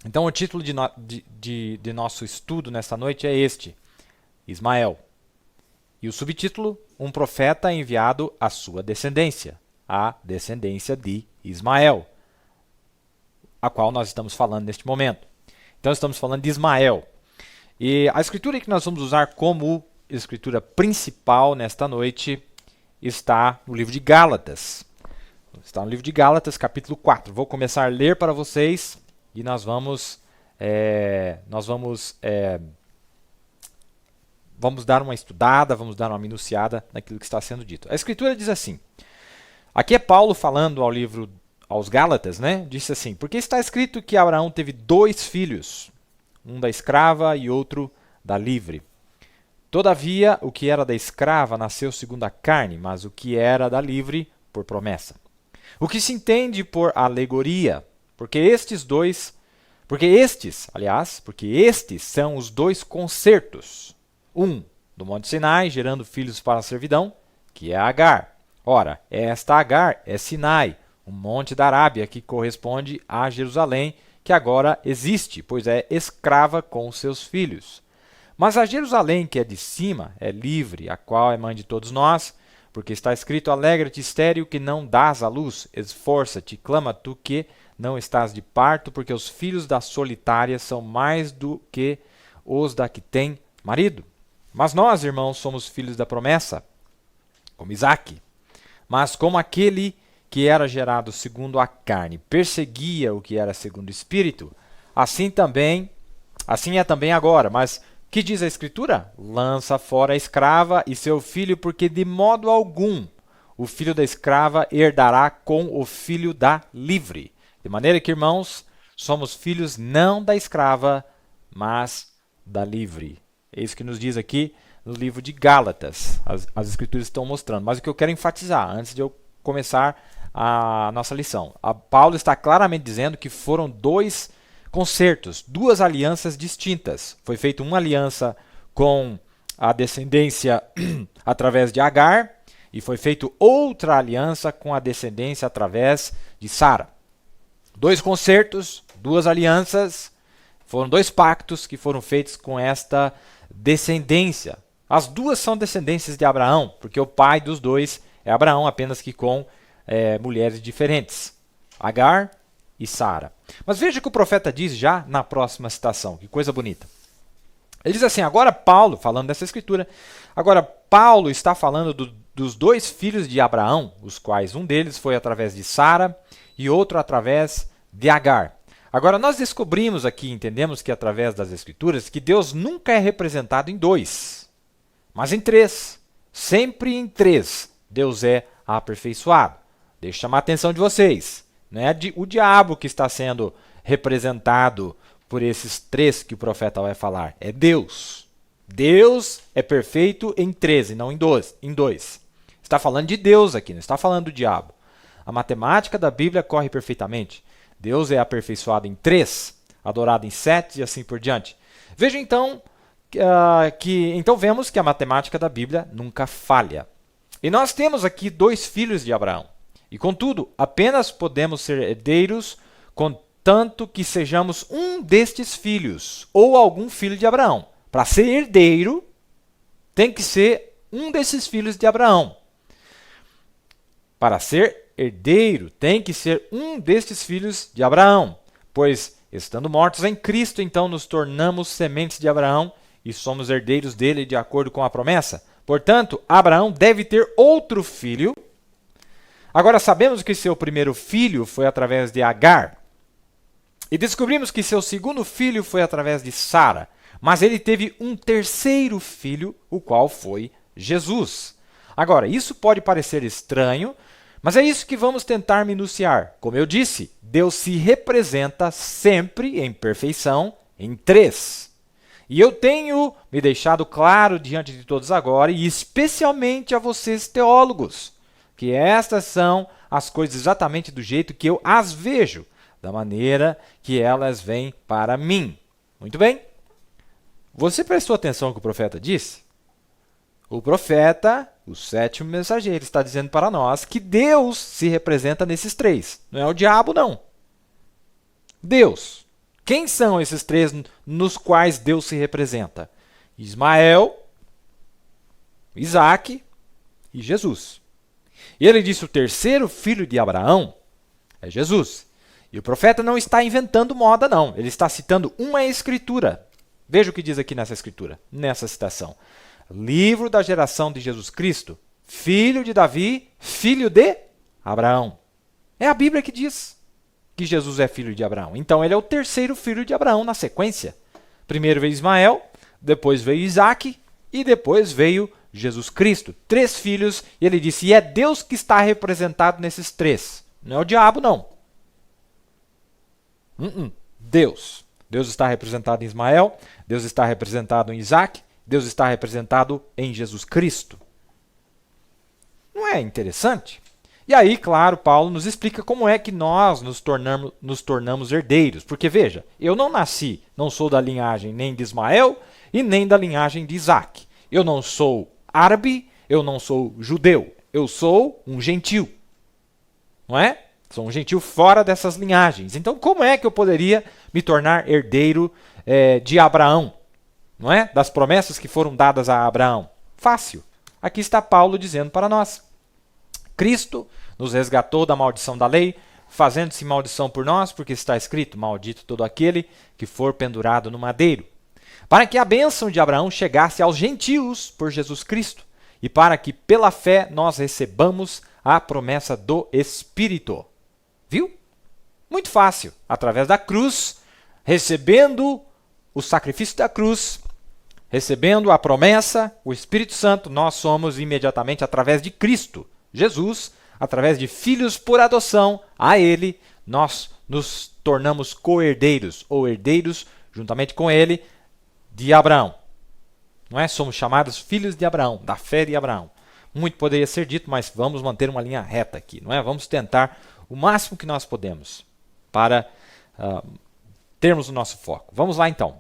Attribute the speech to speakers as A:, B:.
A: Então, o título de nosso estudo nesta noite é este: Ismael. E o subtítulo: Um profeta enviado à sua descendência, a descendência de Ismael, a qual nós estamos falando neste momento. Então, estamos falando de Ismael. E a escritura que nós vamos usar como escritura principal nesta noite está no livro de Gálatas. Está no livro de Gálatas, capítulo 4. Vou começar a ler para vocês e vamos dar uma estudada, vamos dar uma minuciada naquilo que está sendo dito. A escritura diz assim, aqui é Paulo falando ao livro aos Gálatas, né? Disse assim, porque está escrito que Abraão teve 2 filhos, um da escrava e outro da livre. Todavia, o que era da escrava nasceu segundo a carne, mas o que era da livre, por promessa. O que se entende por alegoria, porque estes são os 2 concertos. Um, do Monte Sinai, gerando filhos para a servidão, que é Agar. Ora, esta Agar é Sinai, um monte da Arábia que corresponde a Jerusalém, que agora existe, pois é escrava com seus filhos. Mas a Jerusalém que é de cima é livre, a qual é mãe de todos nós, porque está escrito, alegra-te estéril que não dás à luz, esforça-te, clama tu que não estás de parto, porque os filhos da solitária são mais do que os da que tem marido. Mas nós, irmãos, somos filhos da promessa, como Isaque. Mas como aquele que era gerado segundo a carne perseguia o que era segundo o espírito, assim é também agora. Mas que diz a Escritura? Lança fora a escrava e seu filho, porque de modo algum o filho da escrava herdará com o filho da livre. De maneira que, irmãos, somos filhos não da escrava, mas da livre. É isso que nos diz aqui no livro de Gálatas. As Escrituras estão mostrando. Mas o que eu quero enfatizar, antes de eu começar a nossa lição, Paulo está claramente dizendo que foram 2 concertos, 2 alianças distintas. Foi feita uma aliança com a descendência através de Agar e foi feita outra aliança com a descendência através de Sara. 2 concertos, 2 alianças, foram 2 pactos que foram feitos com esta descendência. As 2 são descendências de Abraão, porque o pai dos 2 é Abraão, apenas que com mulheres diferentes, Agar e Sara. Mas veja o que o profeta diz já na próxima citação, que coisa bonita. Ele diz assim, agora Paulo, falando dessa escritura, agora Paulo está falando dos 2 filhos de Abraão, os quais um deles foi através de Sara e outro através de Agar. Agora nós descobrimos aqui, entendemos que através das escrituras, que Deus nunca é representado em 2, mas em 3. Sempre em 3 Deus é aperfeiçoado. Deixa eu chamar a atenção de vocês. Não é o diabo que está sendo representado por esses 3 que o profeta vai falar. É Deus. Deus é perfeito em 3 e não em 2. Está falando de Deus aqui, não está falando do diabo. A matemática da Bíblia corre perfeitamente. Deus é aperfeiçoado em 3, adorado em 7 e assim por diante. Veja então então vemos que a matemática da Bíblia nunca falha. E nós temos aqui 2 filhos de Abraão. E, contudo, apenas podemos ser herdeiros contanto que sejamos um destes filhos, ou algum filho de Abraão. Para ser herdeiro, tem que ser um desses filhos de Abraão. Para ser herdeiro, tem que ser um destes filhos de Abraão. Pois, estando mortos em Cristo, então nos tornamos sementes de Abraão e somos herdeiros dele de acordo com a promessa. Portanto, Abraão deve ter outro filho. Agora sabemos que seu primeiro filho foi através de Agar. E descobrimos que seu segundo filho foi através de Sara. Mas ele teve um terceiro filho, o qual foi Jesus. Agora, isso pode parecer estranho, mas é isso que vamos tentar minuciar. Como eu disse, Deus se representa sempre em perfeição em 3. E eu tenho me deixado claro diante de todos agora, e especialmente a vocês teólogos, que estas são as coisas exatamente do jeito que eu as vejo, da maneira que elas vêm para mim. Muito bem? Você prestou atenção no que o profeta disse? O profeta, o 7º mensageiro, está dizendo para nós que Deus se representa nesses 3. Não é o diabo, não. Deus. Quem são esses três nos quais Deus se representa? Ismael, Isaque e Jesus. E ele disse: o terceiro filho de Abraão é Jesus. E o profeta não está inventando moda, não. Ele está citando uma escritura. Veja o que diz aqui nessa escritura, nessa citação. Livro da geração de Jesus Cristo, filho de Davi, filho de Abraão. É a Bíblia que diz que Jesus é filho de Abraão. Então ele é o terceiro filho de Abraão na sequência. Primeiro veio Ismael, depois veio Isaque e depois veio Jesus Cristo. 3 filhos, e ele disse, e é Deus que está representado nesses 3. Não é o diabo, não. Deus. Deus está representado em Ismael, Deus está representado em Isaque, Deus está representado em Jesus Cristo. Não é interessante? E aí, claro, Paulo nos explica como é que nós nos tornamos herdeiros. Porque, veja, eu não nasci, não sou da linhagem nem de Ismael e nem da linhagem de Isaque. Eu não sou árabe, eu não sou judeu, eu sou um gentil. Não é? Sou um gentil fora dessas linhagens. Então, como é que eu poderia me tornar herdeiro de Abraão? Não é? Das promessas que foram dadas a Abraão? Fácil. Aqui está Paulo dizendo para nós. Cristo nos resgatou da maldição da lei, fazendo-se maldição por nós, porque está escrito, maldito todo aquele que for pendurado no madeiro. Para que a bênção de Abraão chegasse aos gentios por Jesus Cristo, e para que pela fé nós recebamos a promessa do Espírito. Viu? Muito fácil. Através da cruz, recebendo o sacrifício da cruz, recebendo a promessa, o Espírito Santo, nós somos imediatamente, através de Cristo, Jesus, através de filhos por adoção, a Ele, nós nos tornamos co-herdeiros, ou herdeiros, juntamente com Ele, de Abraão. Não é? Somos chamados filhos de Abraão, da fé de Abraão. Muito poderia ser dito, mas vamos manter uma linha reta aqui. Não é? Vamos tentar o máximo que nós podemos para termos o nosso foco. Vamos lá então.